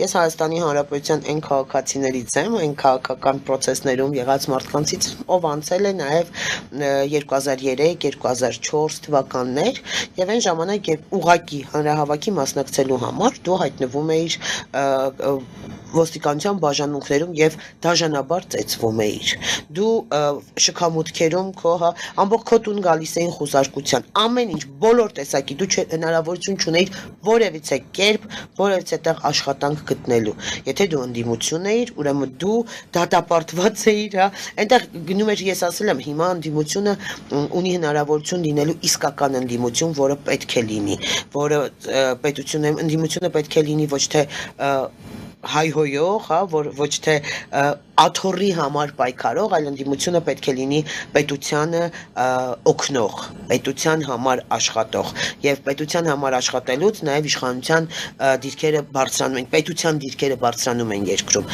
ես Հայաստանի Հանրապետության այն քաղաքացիներից եմ, այն քաղաքական process-ներում եղած մարդկանցից, ով անցել է նաև 2003-2004 թվականներ, եւ այն ժամանակ, երբ ուղակի հանրահավաքի մասնակցելու համար դու հայտնվում էիր ոստիկանության բաժանմունքներում եւ դաժանաբար ծեծվում էիր։ Դու շքամուտքերում ամբողջ քո տուն գալիս էին խոզարկության, ամեն ինչ, բոլոր տեսակի, դու հնարավորություն չունեիր որևիցե կերպ, որևիցե տեղ աշխատանք գտնելու։ Եթե դու ընդդիմություն էիր, ուրեմն դու դատապարտված էիր, այնտեղ գնում էր, ես ասել եմ, հիմա ընդդիմությունը ունի հնարավորություն լինելու իսկական ընդդիմություն, որը պետք է լինի, որը ընդդիմությունը պետք է լինի ոչ թե հայհոյող, ոչ թե աթոռի համար պայքարող, այլ ընդդիմությունը պետք է լինի պետությանը օգնող, պետության համար աշխատող, եւ պետության համար աշխատելուց նաեւ իշխանության դիրքերը բարձրանում են, պետության դիրքերը բարձրանում են երկրում։